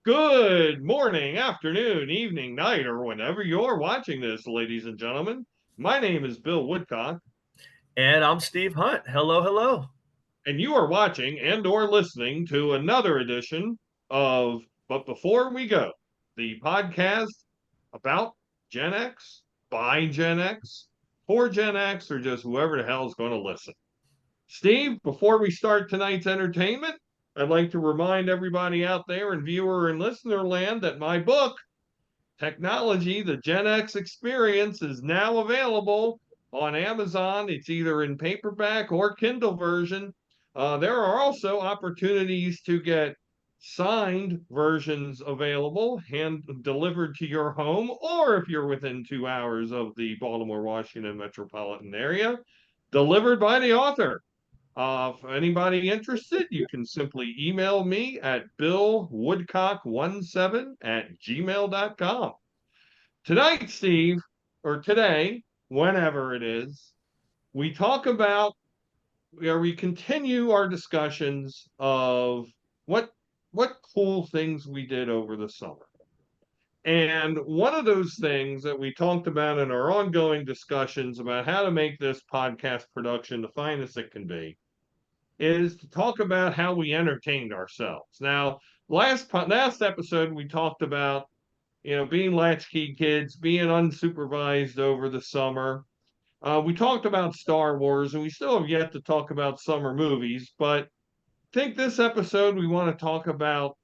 Good morning, afternoon, evening, night, or whenever you're watching this, ladies and gentlemen. My name is Bill Woodcock, And I'm Steve Hunt. Hello, hello. and you are watching and or listening to another edition of But Before We Go, the podcast about Gen X, by Gen X, for Gen X, or just whoever the hell is going to listen. Steve, before we start tonight's entertainment, I'd like to remind everybody out there in viewer and listener land that my book, Technology, the Gen X Experience, is now available on Amazon. It's either in paperback or Kindle version. There are also opportunities to get signed versions available, hand delivered to your home, or if you're within 2 hours of the Baltimore, Washington metropolitan area, delivered by the author. For anybody interested, you can simply email me at billwoodcock17@gmail.com. Tonight, Steve, or today, whenever it is, we talk about, or we continue our discussions of what what cool things we did over the summer. And one of those things that we talked about in our ongoing discussions about how to make this podcast production the finest it can be is to talk about how we entertained ourselves. Now, last episode we talked about being latchkey kids, being unsupervised over the summer. We talked about Star Wars, and we still have yet to talk about summer movies. But I think this episode we want to talk about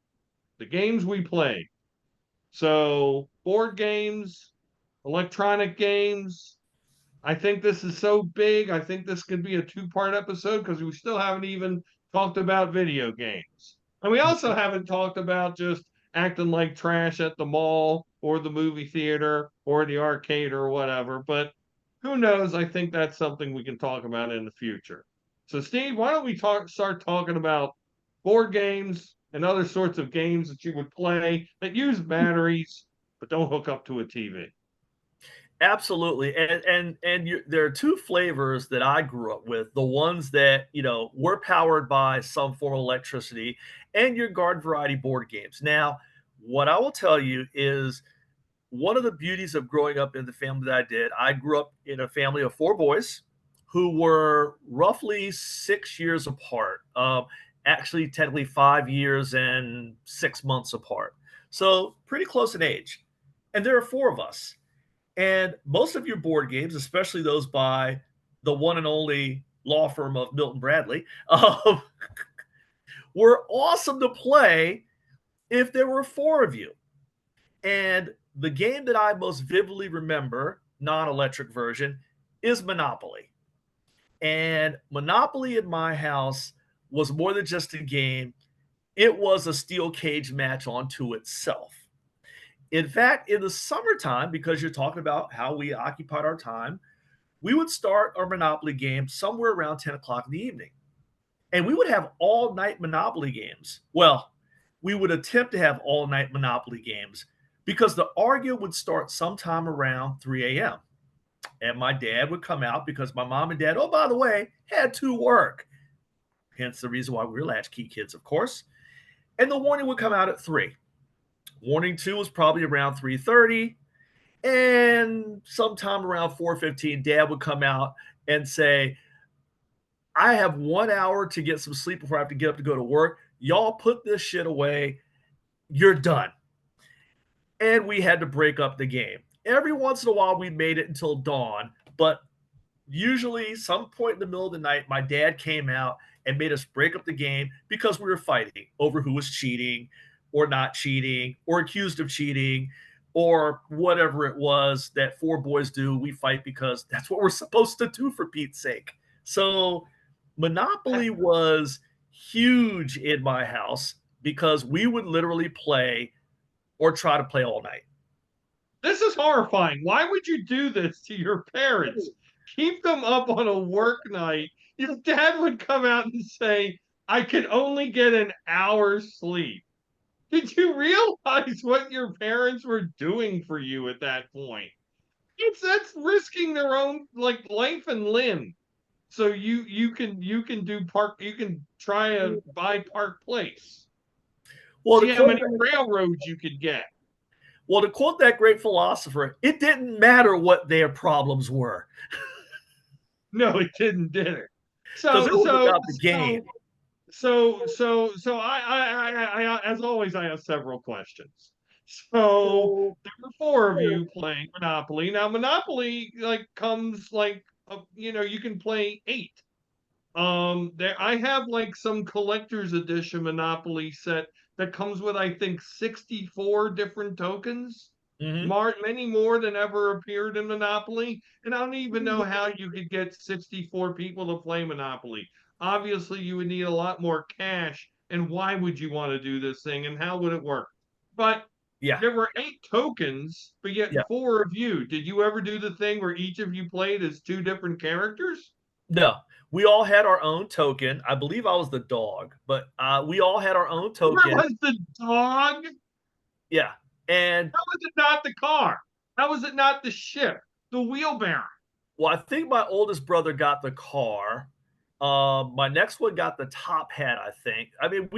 the games we played. So, board games, electronic games. I think this is so big. I think this could be a two-part episode because we still haven't even talked about video games. And we also haven't talked about just acting like trash at the mall or the movie theater or the arcade or whatever. But who knows? I think that's something we can talk about in the future. So, Steve, why don't we start talking about board games and other sorts of games that you would play that use batteries but don't hook up to a TV? Absolutely. There are two flavors that I grew up with. The ones that, were powered by some form of electricity and your garden variety board games. Now, what I will tell you is one of the beauties of growing up in the family that I did, I grew up in a family of four boys who were roughly 6 years apart. Actually, technically 5 years and 6 months apart. So pretty close in age. And there are four of us. And most of your board games, especially those by the one and only law firm of Milton Bradley, were awesome to play if there were four of you. And the game that I most vividly remember, non electric version, is Monopoly. And Monopoly in my house was more than just a game, it was a steel cage match onto itself. In fact, in the summertime, because you're talking about how we occupied our time, we would start our Monopoly game somewhere around 10 o'clock in the evening. And we would have all night Monopoly games. Well, we would attempt to have all night Monopoly games because the argument would start sometime around 3 a.m. And my dad would come out because my mom and dad, oh, by the way, had to work. Hence the reason why we were latchkey kids, of course. And the warning would come out at 3. Warning 2 was probably around 3:30. And sometime around 4:15, dad would come out and say, I have 1 hour to get some sleep before I have to get up to go to work. Y'all put this shit away. You're done. And we had to break up the game. Every once in a while, we made it until dawn, but usually, some point in the middle of the night, my dad came out and made us break up the game because we were fighting over who was cheating or not cheating or accused of cheating or whatever it was that four boys do. We fight because that's what we're supposed to do, for Pete's sake. So Monopoly was huge in my house because we would literally play or try to play all night. This is horrifying. Why would you do this to your parents? Keep them up on a work night. Your dad would come out and say, I can only get an hour's sleep. Did you realize what your parents were doing for you at that point? That's risking their own like life and limb. So you can do park, you can try a buy Park Place. Well, to See how quote many railroads you could get. well, to quote that great philosopher, it didn't matter what their problems were No, it didn't, did it? because it So, was so, about the game. so as always, I have several questions. So So, there were four of you playing Monopoly. Now, Monopoly like comes like you can play eight. There I have like some collector's edition Monopoly set that comes with I think 64 different tokens, mhm. many more than ever appeared in Monopoly. And I don't even know how you could get 64 people to play Monopoly. Obviously, you would need a lot more cash. And why would you want to do this thing? And how would it work? But Yeah, there were eight tokens, but yet yeah. four of you. Did you ever do the thing where each of you played as two different characters? No, we all had our own token. I believe I was the dog, but we all had our own Where token. was the dog? Yeah, and How was it not the car? How was it not the ship? The wheelbarrow? well, I think my oldest brother got the car. My next one got the top hat, I think. I mean,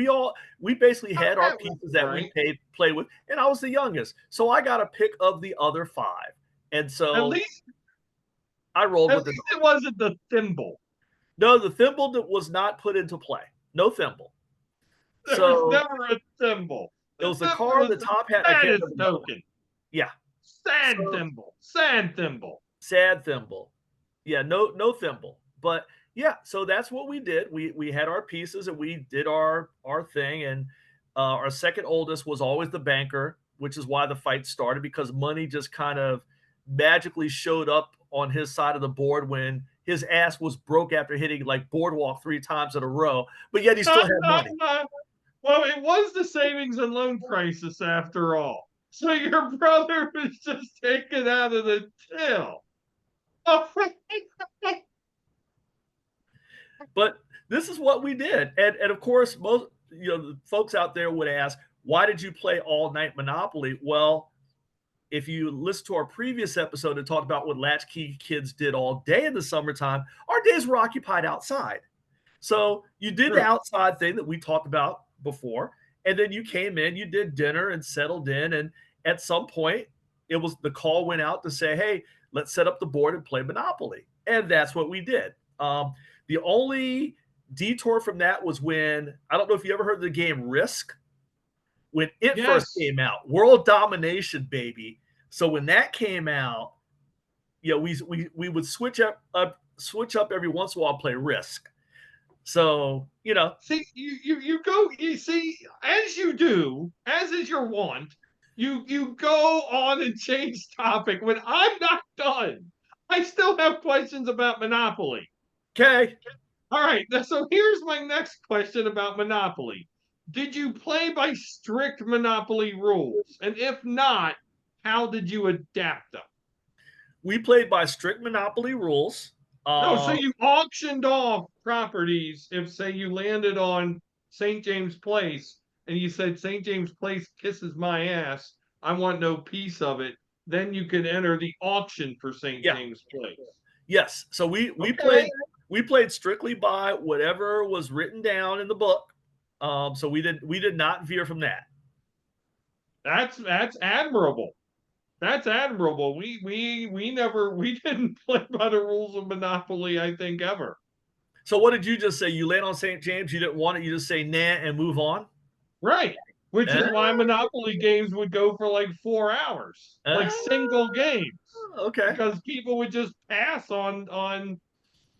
we basically had our That was pieces that we right. play with, and I was the youngest, so I got a pick of the other five, and At so least, I rolled at with the least dog. it wasn't the thimble. No, the thimble that was not put into play. No thimble. There was So never a thimble. it The was the thimble car, was the the top hat. I can't saddest remember the other one. token. Yeah. Sad So thimble. Sad thimble. sad thimble. Yeah, no thimble. But yeah, so that's what we did. We had our pieces and we did our thing. And our second oldest was always the banker, which is why the fight started because money just kind of magically showed up on his side of the board when his ass was broke after hitting like boardwalk 3 times in a row, but yet he still had money. Well, it was the savings and loan crisis after all. So your brother was just taken out of the till. But this is what we did. And of course, most the folks out there would ask, why did you play all night Monopoly? Well, if you listen to our previous episode and talked about what latchkey kids did all day in the summertime, our days were occupied outside. So you did the True. outside thing that we talked about before, and then you came in, you did dinner and settled in, and at some point, it was the call went out to say, "Hey, let's set up the board and play Monopoly," and that's what we did. The only detour from that was when I don't know if you ever heard of the game Risk when it first Yes. came out, world domination, baby. So when that came out, we would switch up every once in a while, play Risk. So See, you go. You see, as you do, as is your wont, you go on and change topic when I'm not done. I still have questions about Monopoly. okay, All right, so here's my next question about Monopoly. Did you play by strict Monopoly rules? And if not, how did you adapt them? we played by strict Monopoly rules. No, so Uh, you auctioned off properties if, say, you landed on St. James Place and you said, St. James Place kisses my ass, I want no piece of it. Then you could enter the auction for St. yeah, James Place. yes. So Okay, we played strictly by whatever was written down in the book. So we did not veer from that. that's admirable. That's admirable. We never we didn't play by the rules of Monopoly, I think, ever. So what did you just say? You land on St. James, you didn't want it, you just say nah and move on? Right. Which Eh? is why Monopoly games would go for like 4 hours, like Eh? single games. Okay. Because people would just pass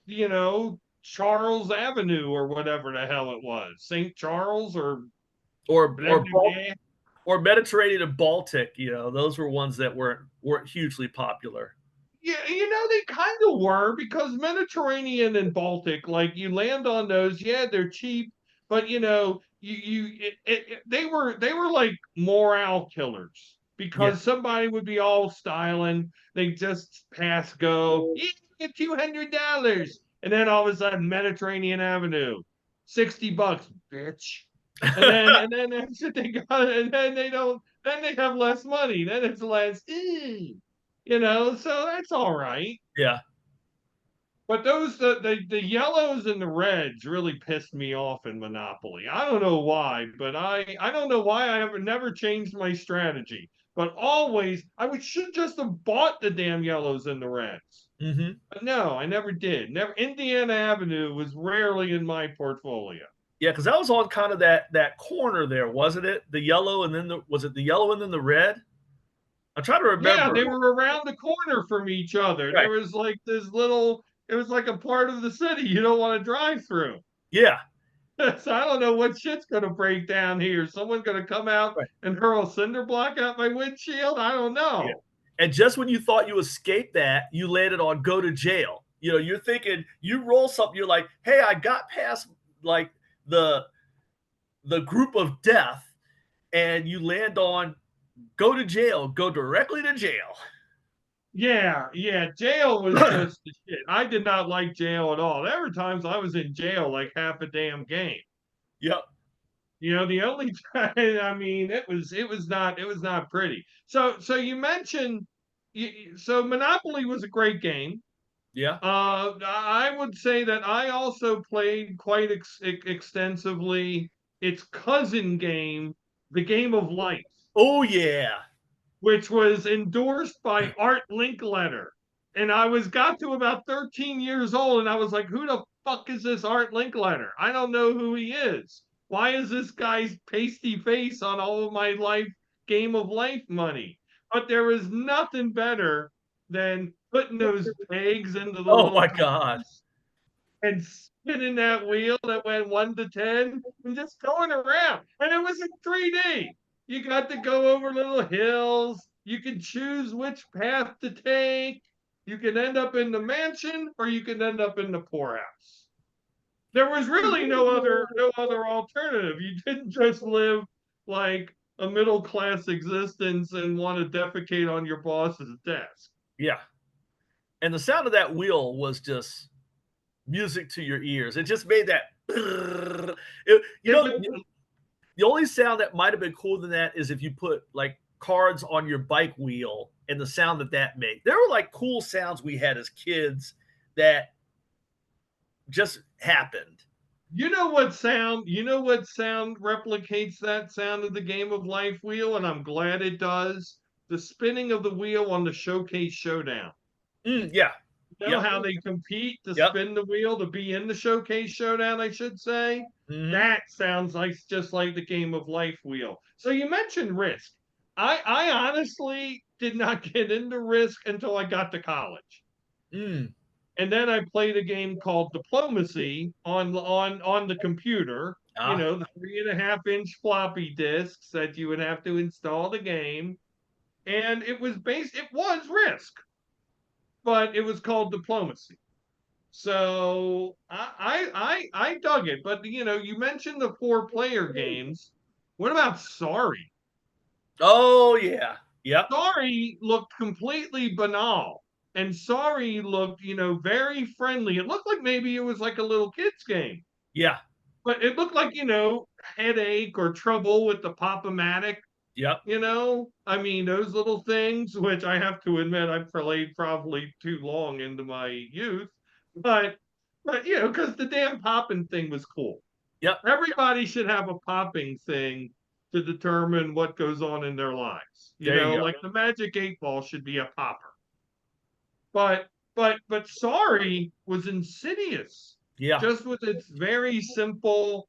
you know, Charles Avenue or whatever the hell it was. St. Charles or Or blah, or blah, blah. or Mediterranean and Baltic, those were ones that weren't hugely popular. Yeah, they kind of were because Mediterranean and Baltic, like you land on those, yeah, they're cheap, but they were like morale killers Yeah. because somebody would be all styling, they just pass go, yeah, get $200, and then all of a sudden Mediterranean Avenue, $60, bitch, and then that's what they got, and then they don't, then they have less money, then it's less. So that's all right. Yeah. But those the yellows and the reds really pissed me off in Monopoly. I don't know why, but I don't know why I have never changed my strategy. But always I should just have bought the damn yellows and the reds. Mm-hmm. But no, I never did. Never. Indiana Avenue was rarely in my portfolio. Yeah, because that was on kind of that corner there, wasn't it? The yellow and then was it the yellow and then the red? I'm trying to Yeah, remember. they were around the corner from each other. Right. There was like this little. It was like a part of the city you don't want to drive through. Yeah. So I don't know what shit's gonna break down here. Someone gonna come out Right. and hurl a cinder block out my windshield? I don't Yeah. know. And just when you thought you escaped that, you landed on go to jail. You're thinking you roll something, you're like, hey, I got past like the the group of death, and you land on go to jail, go directly to jail. Yeah, yeah. Jail was just the shit. I did not like jail at all. There were times I was in jail like half a damn game. Yep. The only time I mean it was not pretty. So you mentioned so Monopoly was a great game. Yeah. I would say that I also played quite extensively its cousin game, the Game of Life, Oh yeah. which was endorsed by Art Linkletter. And I got to about 13 years old, and I was like, "Who the fuck is this Art Linkletter? I don't know who he is. Why is this guy's pasty face on all of my life Game of Life money?" But there was nothing better than putting those eggs into the Oh little my God. jars and spinning that wheel that went 1 to 10 and just going around. And it was in 3D. You got to go over little hills. You can choose which path to take. You can end up in the mansion or you can end up in the poorhouse. There was really no other alternative. You didn't just live like a middle class existence and want to defecate on your boss's desk. Yeah. And the sound of that wheel was just music to your ears. It just made that. It, you It know, was the only sound that might have been cooler than that is if you put like cards on your bike wheel and the sound that that made. There were like cool sounds we had as kids that just happened. You know what sound replicates that sound of the Game of Life wheel, and I'm glad it does. The spinning of the wheel on the Showcase Showdown. Yeah. You know Yep. how they compete to Yep. spin the wheel to be in the Showcase Showdown, I should say? Hmm. That sounds like just like the Game of Life wheel. So you mentioned Risk. I honestly did not get into Risk until I got to college. Mm. And then I played a game called Diplomacy on the computer. Ah. The 3.5-inch floppy disks that you would have to install the game, and it was based. It was Risk, but it was called Diplomacy. So I dug it. But you mentioned the 4-player games. What about Sorry? Oh yeah. Yep. Sorry looked completely banal. And Sorry looked, very friendly. It looked like maybe it was like a little kid's game. Yeah. But it looked like, headache or trouble with the pop-o-matic, Yep. I mean, those little things, which I have to admit I played probably too long into my youth. But because the damn popping thing was cool. Yep. Everybody should have a popping thing to determine what goes on in their lives. There you go. Like the Magic 8 Ball should be a popper. But Sorry was insidious, Yeah. just with its very simple,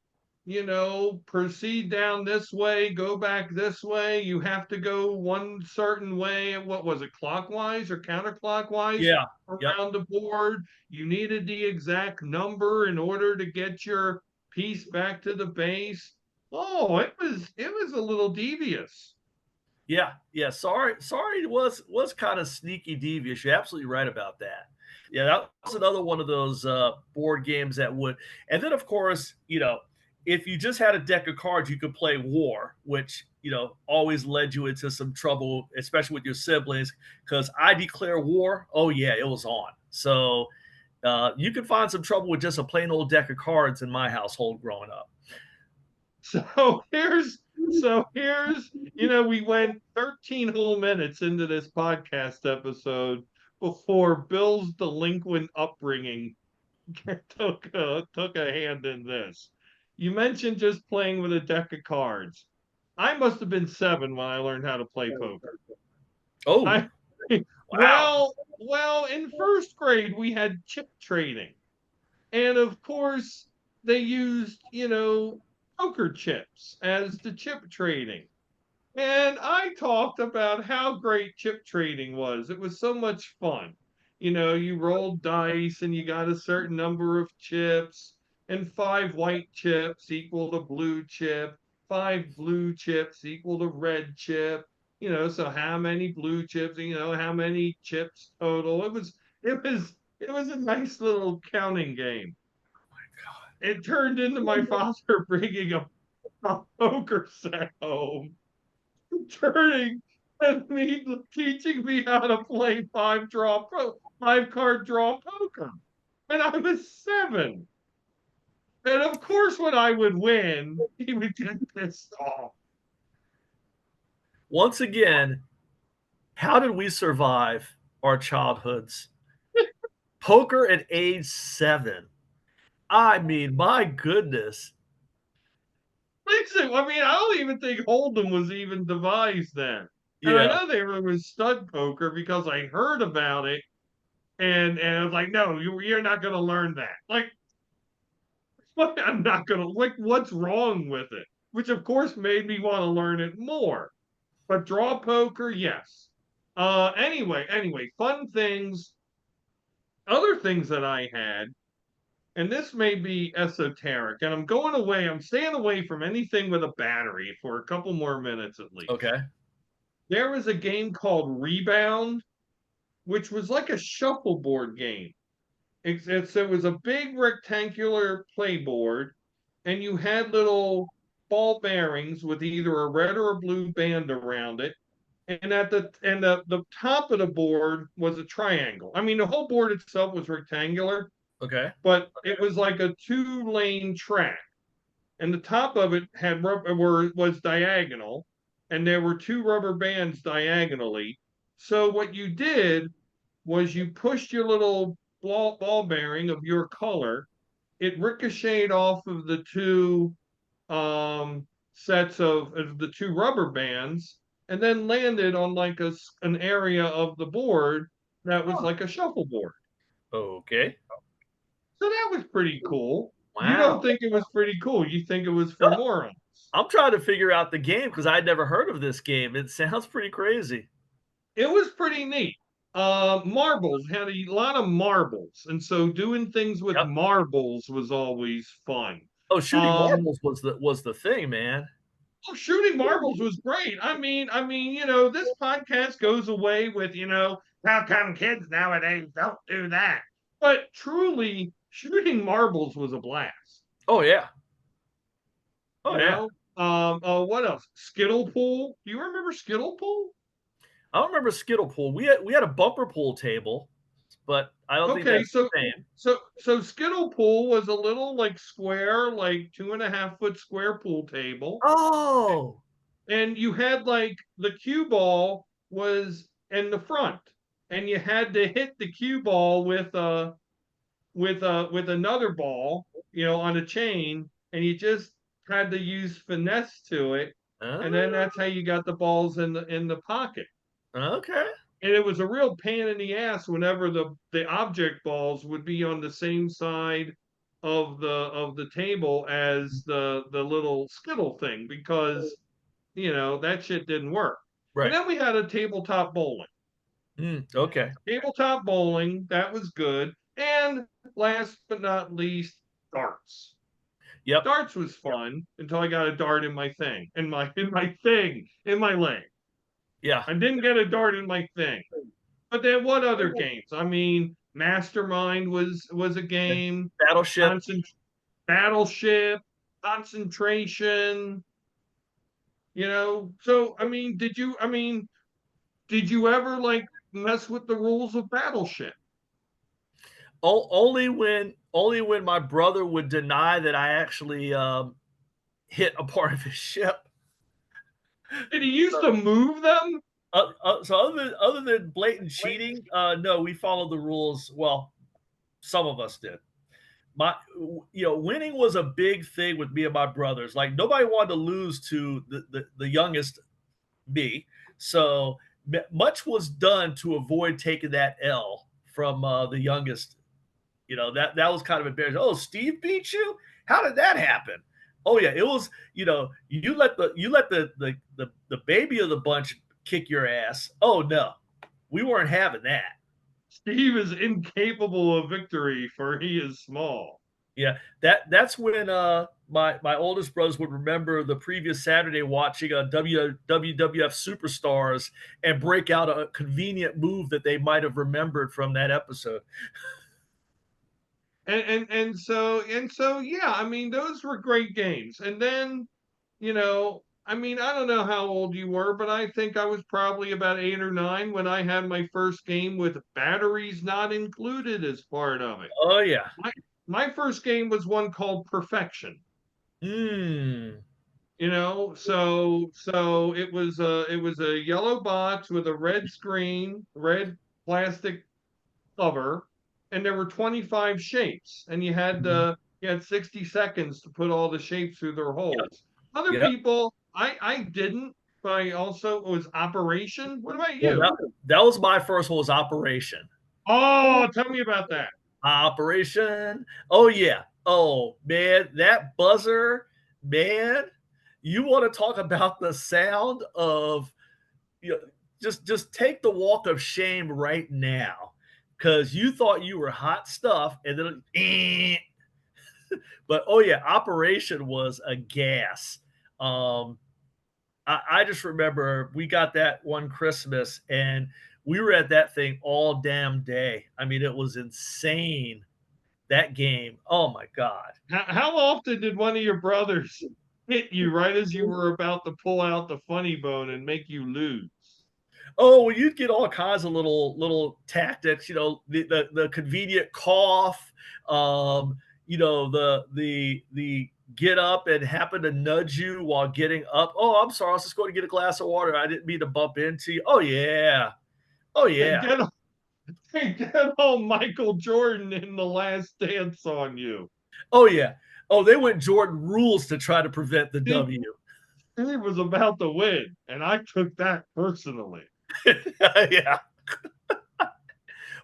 proceed down this way, go back this way. You have to go one certain way. What was it, clockwise or counterclockwise Yeah. Yep. around the board? You needed the exact number in order to get your piece back to the base. Oh, it was a little devious. Yeah, yeah. Sorry was kind of sneaky devious. You're absolutely right about that. Yeah, that was another one of those board games that would. And then, of course, if you just had a deck of cards, you could play War, which always led you into some trouble, especially with your siblings. Because I declare war. Oh yeah, it was on. So you could find some trouble with just a plain old deck of cards in my household growing up. So here's we went 13 whole minutes into this podcast episode before Bill's delinquent upbringing took a hand in this. You mentioned just playing with a deck of cards. I must have been 7 when I learned how to play poker. Oh, I wow. in first grade we had chip trading. And of course, they used, poker chips as the chip trading. And I talked about how great chip trading was. It was so much fun. You rolled dice and you got a certain number of chips, and 5 white chips equal to blue chip, 5 blue chips equal to red chip. So how many blue chips, how many chips total. It was a nice little counting game. It turned into my father bringing a poker set home, turning and me teaching me how to play 5 card draw poker. And I was 7. And of course, when I would win, he would get pissed off. Once again, how did we survive our childhoods? Poker at age 7. I mean, my goodness. Listen, I mean, I don't even think Hold'em was even devised then. And I Yeah. know there was stud poker because I heard about it, and I was like, no, you're not going to learn that. Like, I'm not going to, like, what's wrong with it? Which, of course, made me want to learn it more. But draw poker, yes. Anyway, fun things, other things that I had, and this may be esoteric, and I'm staying away from anything with a battery for a couple more minutes at least. Okay. There was a game called Rebound, which was like a shuffleboard game. It was a big rectangular playboard, and you had little ball bearings with either a red or a blue band around it. And the top of the board was a triangle. I mean, the whole board itself was rectangular, Okay. but it was like a 2-lane track. And the top of it was diagonal, and there were 2 rubber bands diagonally. So what you did was you pushed your little ball bearing of your color. It ricocheted off of the two sets of the 2 rubber bands, and then landed on like an area of the board that was Huh. like a shuffleboard. Okay. So that was pretty cool. You don't Wow. think it was pretty cool. You think it was for No, morons. I'm trying to figure out the game because I'd never heard of this game. It sounds pretty crazy. It was pretty neat. Marbles had a lot of marbles, and so doing things with Yep. marbles was always fun. Oh, shooting Um, marbles was the thing, man. Oh, shooting marbles was great. This podcast goes away with, how come kids nowadays don't do that? But truly, shooting marbles was a blast. Oh yeah. Oh You yeah. know, what else? Skittle pool. Do you remember Skittle pool? I don't remember Skittle pool. We had a bumper pool table, but I don't think Okay, that's so the same. so Skittle pool was a little like square, like 2.5 foot square pool table, Oh. and you had like the cue ball was in the front, and you had to hit the cue ball with another ball, on a chain, and you just had to use finesse to it, and then Uh, that's how you got the balls in the pocket. okay. And it was a real pain in the ass whenever the object balls would be on the same side of the table as the little skittle thing, because that shit didn't work. And Right. then we had a tabletop bowling. Okay. Tabletop bowling, that was good. And last but not least, darts. Yep. Darts was fun until I got a dart in my thing, in my leg. Yeah. I didn't get a dart in my thing. But then what other games? I mean, Mastermind was a Yeah. game. Battleship. Concent- Battleship, concentration. So did you ever like mess with the rules of Battleship? Only when my brother would deny that I actually hit a part of his ship. Did he used to move them? So other than blatant cheating, no, we followed the rules. Well, some of us did. Winning was a big thing with me and my brothers. Like nobody wanted to lose to the youngest me. So much was done to avoid taking that L from the youngest. That was kind of embarrassing. Oh, Steve beat you? How did that happen? Oh yeah, it was. You let the baby of the bunch kick your ass. Oh no, we weren't having that. Steve is incapable of victory, for he is small. Yeah, that's when my oldest brothers would remember the previous Saturday watching a WWF Superstars and break out a convenient move that they might have remembered from that episode. And so yeah, I mean those were great games. And then, I mean, I don't know how old you were, but I think I was probably about 8 or 9 when I had my first game with batteries not included as part of it. Oh yeah. My my first game was one called Perfection. Mm. So it was a yellow box with a red screen, red plastic cover, and there were 25 shapes, and you had 60 seconds to put all the shapes through their Yep. holes. Other Yep. people, I didn't, but I also it was Operation. What about Well, you? that was my first one was Operation. Oh, tell me about that. Operation. Oh yeah. Oh man, that buzzer, man. You want to talk about the sound of you know, just take the walk of shame right now because you thought you were hot stuff and then but oh yeah, Operation was a gas. Um, I just remember we got that one Christmas and we were at that thing all damn day. I mean, it was insane. That game. Oh my god. How often did one of your brothers hit you right as you were about to pull out the funny bone and make you lose? Oh, well, you'd get all kinds of little tactics. The convenient cough. The get up and happen to nudge you while getting up. Oh, I'm sorry. I was just going to get a glass of water. I didn't mean to bump into you. Oh yeah. Oh They yeah. did, they did all Michael Jordan in The Last Dance on you. Oh yeah. Oh, they went Jordan rules to try to prevent the Steve, W. Steve was about to win, and I took that personally. Yeah.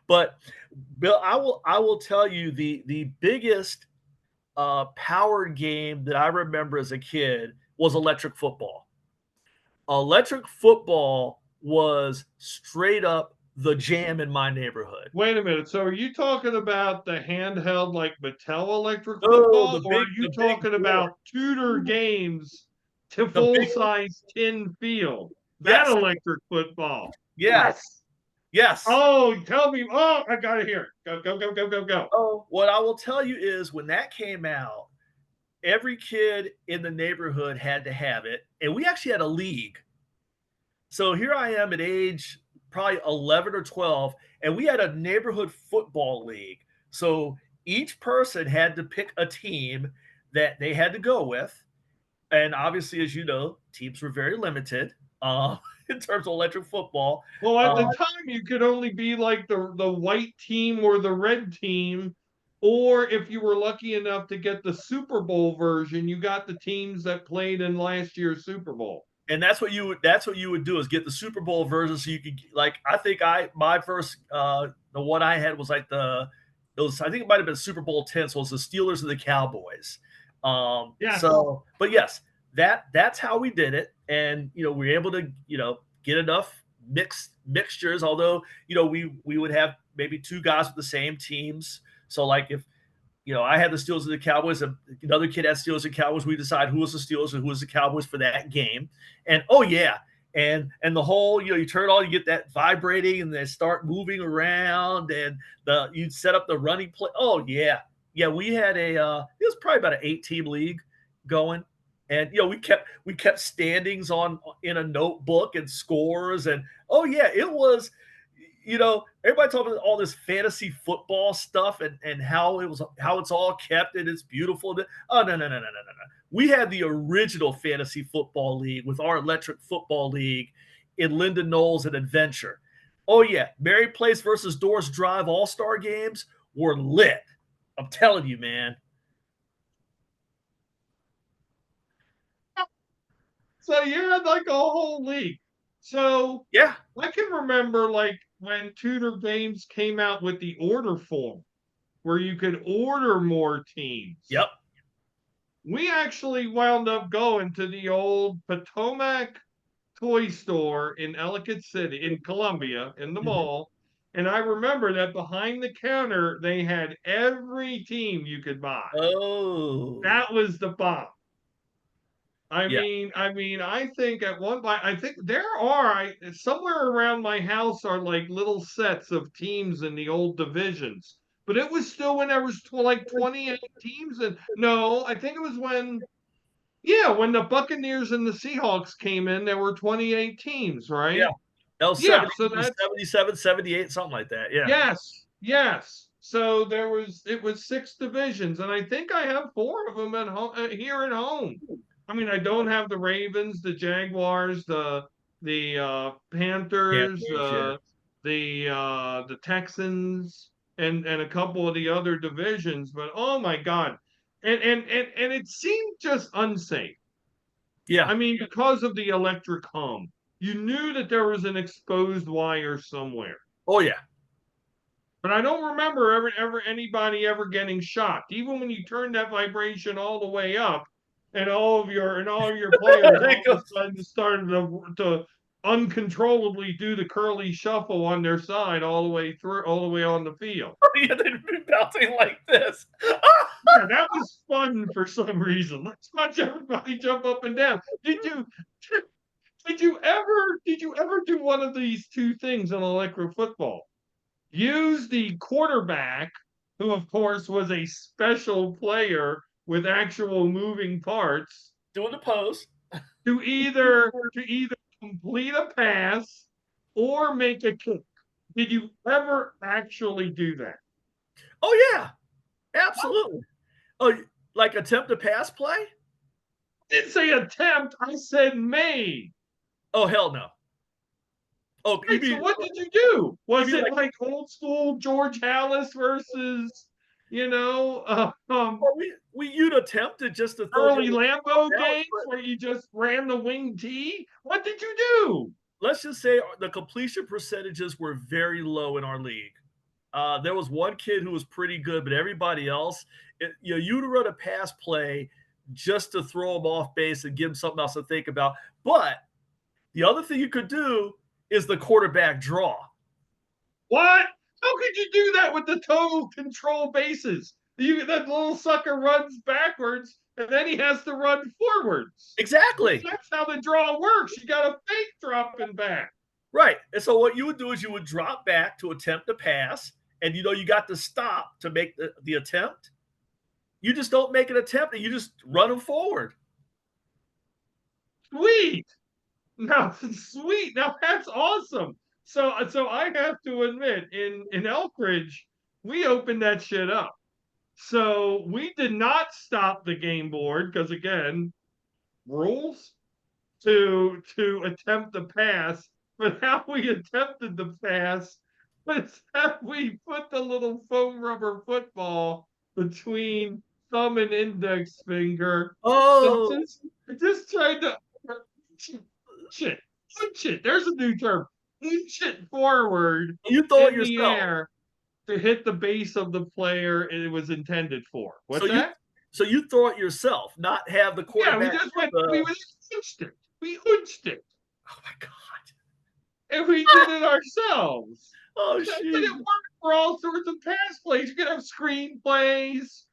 But Bill, I will tell you the biggest power game that I remember as a kid was electric football. Electric football was straight up the jam in my neighborhood. Wait a minute. So are you talking about the handheld like Mattel electric Oh, football, the or big are you the big talking board. about Tudor games to The full big size tin field? That yes. electric football. Yeah. Yes. Yes. Oh, tell me. Oh, I got it here. Go, go, go, go, go, go. Oh, what I will tell you is when that came out, every kid in the neighborhood had to have it. And we actually had a league. So here I am at age probably 11 or 12, and we had a neighborhood football league. So each person had to pick a team that they had to go with. And obviously, as you know, teams were very limited in terms of electric football. Well, at Uh, the time, you could only be like the white team or the red team, or if you were lucky enough to get the Super Bowl version, you got the teams that played in last year's Super Bowl. and that's what you would do is get the Super Bowl version so you could like I think I my first the one I had was like I think it might have been Super Bowl 10, so it's the Steelers and the Cowboys. Yes. But yes, that's how we did it, and we were able to get enough mixtures. Although we would have maybe two guys with the same teams. So like if I had the Steelers and the Cowboys, and another kid had Steelers and Cowboys. We decide who was the Steelers and who was the Cowboys for that game. And oh yeah, and the whole you turn it on, you get that vibrating, and they start moving around, and you'd set up the running play. Oh yeah, yeah. We had it was probably about an 8-team league going, and we kept standings on in a notebook and scores, and oh yeah, it was everybody talking about all this fantasy football stuff and how it's all kept and it's beautiful. Oh no. We had the original fantasy football league with our electric football league in Linden Knowles and Adventure. Oh yeah, Mary Place versus Doors Drive All-Star games were lit. I'm telling you, man. So you had like a whole league. So Yeah. I can remember like when Tudor Games came out with the order form where you could order more teams. Yep. We actually wound up going to the old Potomac toy store in Ellicott City, in Columbia, in the Mm-hmm. mall. And I remember that behind the counter, they had every team you could buy. Oh. That was the bomb. Yeah. I think at one point, I think there are somewhere around my house are like little sets of teams in the old divisions. But it was still when there was like 28 teams, and no, I think it was when yeah, when the Buccaneers and the Seahawks came in, there were 28 teams, Yeah. right? That was Yeah, 70, so that's 77, 78, something like that. Yeah. yes, yes. So it was six divisions, and I think I have four of them at home here at home. I mean, I don't have the Ravens, the Jaguars, the Panthers, Panthers, yeah. the Texans, and a couple of the other divisions. But oh my God, and it seemed just unsafe. Yeah. I mean, because of the electric hum, you knew that there was an exposed wire somewhere. Oh yeah. But I don't remember ever anybody ever getting shocked. Even when you turn that vibration all the way up, and all of your players all It of a goes- sudden started to uncontrollably do the curly shuffle on their side all the way through, all the way on the field. yeah, they'd be bouncing like this. Yeah, that was fun for some reason. Let's watch everybody jump up and down. Did you ever do one of these two things in electro football? Use the quarterback, who of course was a special player with actual moving parts, Doing the pose. to either complete a pass or make a kick. Did you ever actually do that? Oh yeah, absolutely. Oh, like attempt to pass play? I didn't say attempt, I said made. Oh hell no. Oh, Right, so what did you do? you Was mean it like like old school George Hallis versus, you know, well, you'd attempted just to throw early the Lambeau out, games but where you just ran the wing T? What did you do? let's just say the completion percentages were very low in our league. There was one kid who was pretty good, but everybody else, you'd run a pass play just to throw him off base and give him something else to think about. But the other thing you could do is the quarterback draw. What? How could you do that with the total control bases? That little sucker runs backwards and then he has to run forwards. Exactly. That's how the draw works. You got a fake dropping back. Right. And so what you would do is you would drop back to attempt to pass, and you got to stop to make the attempt. You just don't make an attempt and you just run them forward. Sweet. Now, sweet. Now that's awesome. So I have to admit, in Elkridge, we opened that shit up. So we did not stop the game board because again, rules to attempt the pass. But how we attempted the pass was that we put the little foam rubber football between thumb and index finger and Oh, just tried to shit, shit. There's a new term. Inch it forward you throw it in the yourself. air to hit the base of the player it was intended for. So What's that? you throw it yourself, not have the Yeah, we quarterback. just went. We unched it. We unched it, Oh my god. and we did it ourselves. Oh But shit. it worked for all sorts of pass plays. You could have screen plays.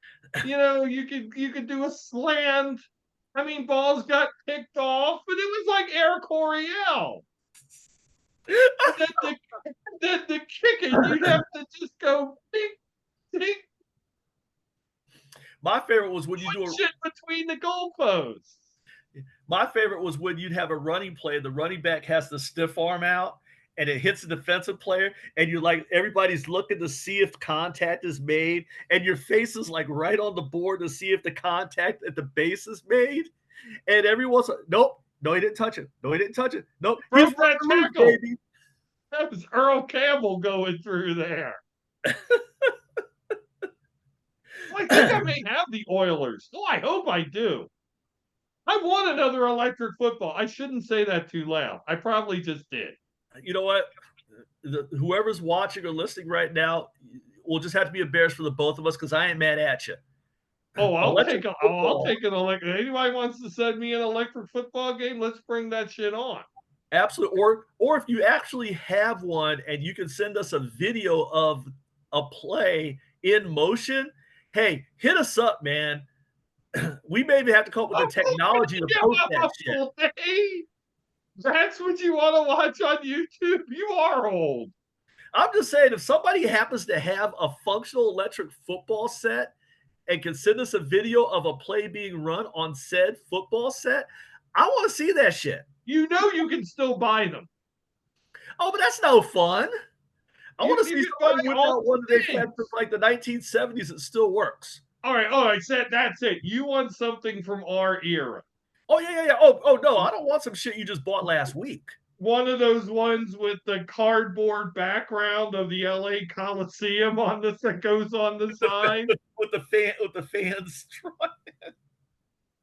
You could do a slant. I mean, balls got picked off, but it was like Air Coryell. And then the kicking, you'd have to just go ding, ding, My favorite was when you do a shit between the goalposts. My favorite was when you'd have a running play, the running back has the stiff arm out and it hits the defensive player, and you're like, everybody's looking to see if contact is made, and your face is like right on the board to see if the contact at the base is made. And everyone's like, nope, No, he didn't touch it. No, he didn't touch it. Nope. He's Broke running that loose, tackle. baby. That was Earl Campbell going through there. I think I may have the Oilers. Oh, I hope I do. I want another electric football. I shouldn't say that too loud. I probably just did. You know what? Whoever's watching or listening right now will just have to be embarrassed for the both of us because I ain't mad at you. Oh, Electric I'll football, take an electric. Anybody wants to send me an electric football game? Let's bring that shit on. absolutely. Or if you actually have one and you can send us a video of a play in motion, hey, hit us up, man. We maybe have to come up with the technology to Give post up that a shit. full day. That's what you want to watch on YouTube. You are old. I'm just saying, if somebody happens to have a functional electric football set and can send us a video of a play being run on said football set, I want to see that shit. You know you can still buy them. Oh, but that's no fun. I want to You see can buy somebody whip all out one that they've the had since things. like the 1970s that still works. All right, said that's it. You want something from our era. Oh yeah, yeah, yeah. Oh no, I don't want some shit you just bought last week. One of those ones with the cardboard background of the LA Coliseum on this that goes on the side. With the fans.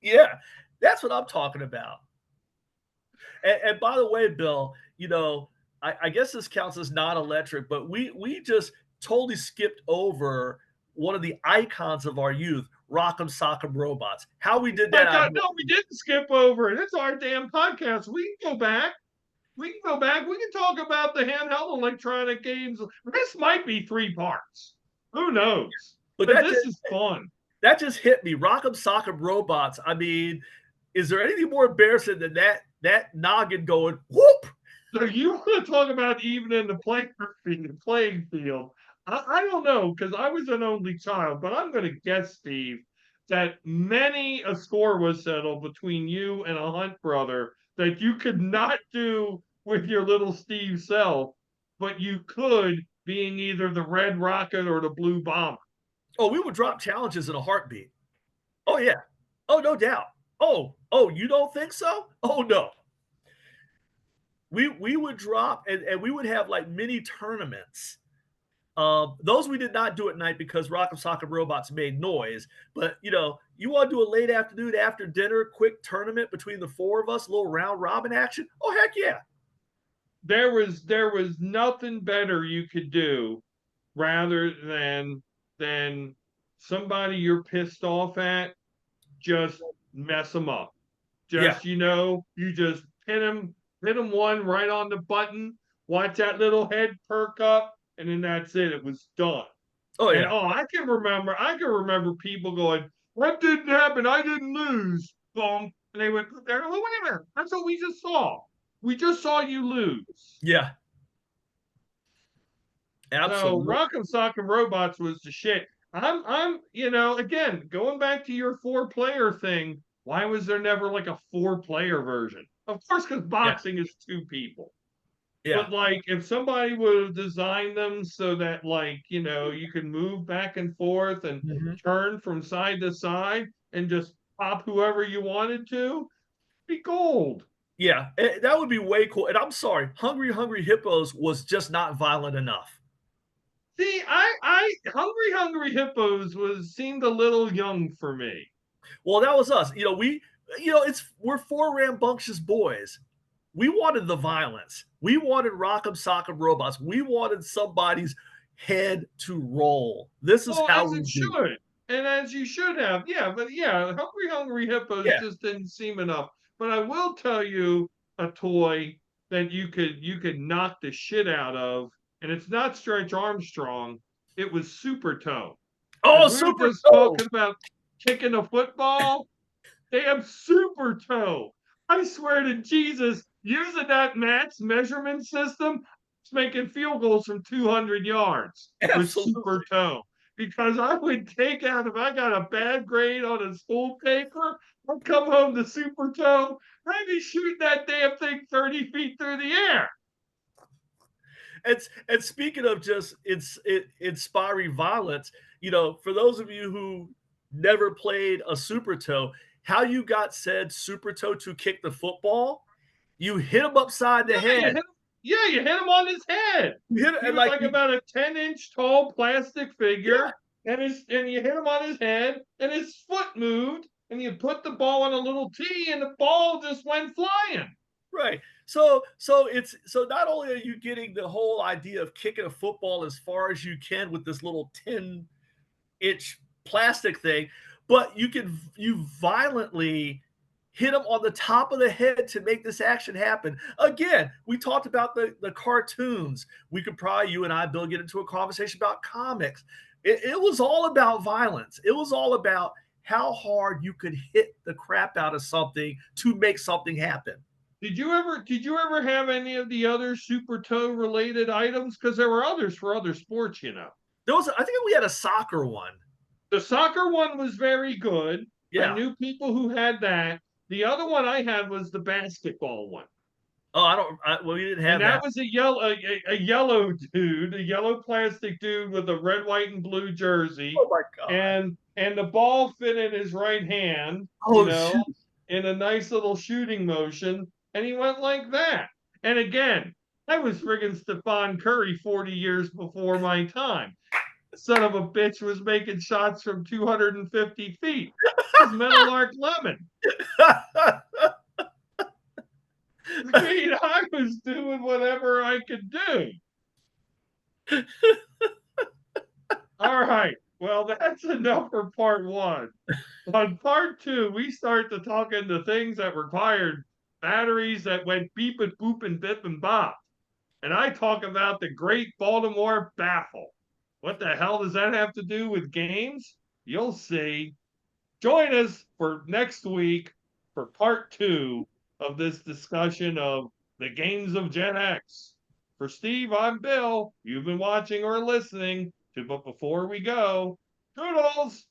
Yeah, that's what I'm talking about. And by the way, Bill, I guess this counts as non-electric, but we just totally skipped over one of the icons of our youth, Rock'em Sock'em Robots. How we did My that, I have God, no. no, we didn't skip over it. It's our damn podcast. We can go back. We can go back. We can talk about the handheld electronic games. This might be 3 parts. Who knows? But But this is fun. that just hit me. Rock'em Sock'em Robots. I mean, is there anything more embarrassing than that noggin going whoop? So you want to talk about even in the playing field? I don't know because I was an only child, but I'm going to guess, Steve, that many a score was settled between you and a Hunt brother that you could not do with your little Steve self, but you could being either the Red Rocket or the Blue Bomber. Oh, we would drop challenges in a heartbeat. Oh yeah. Oh, no doubt. Oh, you don't think so? Oh no. We would drop and we would have like mini tournaments. Those we did not do at night because Rock'em Sock'em Robots made noise. But you want to do a late afternoon after dinner quick tournament between the four of us, a little round robin action? Oh heck yeah. There was nothing better you could do rather than somebody you're pissed off at, just mess them up. Yeah. You just hit him one right on the button, watch that little head perk up, and then that's it. It was done. Oh And yeah. I can remember people going, "That didn't happen. I didn't lose." Boom. And they went there. Oh, wait a minute. That's what we just saw. We just saw you lose. Yeah. So Absolutely. Rock'em Sock'em Robots was the shit. Again, going back to your 4 player thing, why was there never like a 4 player version? Of course, because Yeah. boxing is 2 people. Yeah. But like if somebody would have designed them so that you can move back and forth and Mhm. turn from side to side and just pop whoever you wanted to, be gold. Yeah. That would be way cool. And I'm sorry, Hungry Hungry Hippos was just not violent enough. See, Hungry Hippos was seemed a little young for me. Well, that was us. We're four rambunctious boys. We wanted the violence. We wanted Rock'em Sock'em Robots. We wanted somebody's head to roll. This is Oh, how as we it do. should, and as you should have. Yeah, but yeah, Hungry Hippos Yeah. just didn't seem enough. But I will tell you a toy that you could knock the shit out of, and it's not Stretch Armstrong. It was Super Toe. As Oh, we were Super just Toe. talking about kicking a football, they have Super Toe. I swear to Jesus, using that Matt's measurement system, it's making field goals from 200 yards with Super Absolutely. Toe. Because I would take out, if I got a bad grade on a school paper, I'd come home to Super Toe, I'd be shooting that damn thing 30 feet through the air. And speaking of just inspiring violence, for those of you who never played a Super Toe, how you got said super toe to kick the football. You hit him upside the head. You hit him on his head. You hit He and was like like about a 10-inch tall plastic yeah, figure, and you hit him on his head, and his foot moved, and you put the ball on a little tee, and the ball just went flying. right. So not only are you getting the whole idea of kicking a football as far as you can with this little 10-inch plastic thing, but you violently hit him on the top of the head to make this action happen. Again, we talked about the cartoons. We could probably, you and I, Bill, get into a conversation about comics. It was all about violence. It was all about how hard you could hit the crap out of something to make something happen. Did you ever have any of the other super toe related items? Because there were others for other sports, you know. I think we had a soccer one. The soccer one was very good. I Yeah. knew people who had that. The other one I had was the basketball one. Oh, well, we didn't And have that that. was a yellow dude, a yellow plastic dude with a red, white, and blue jersey, Oh my God. and the ball fit in his right hand, Oh shoot. in a nice little shooting motion, and he went like that. And again, I was friggin' Stephon Curry 40 years before my time. Son of a bitch was making shots from 250 feet. It was Meadowlark Lemon. I mean, I was doing whatever I could do. All right. Well, that's enough for part one. On part two, we start to talk into things that required batteries that went beep and boop and bip and bop. And I talk about the Great Baltimore Baffle. What the hell does that have to do with games? You'll see. Join us for next week for part two of this discussion of the games of Gen X. For Steve, I'm Bill. You've been watching or listening to But Before We Go, toodles!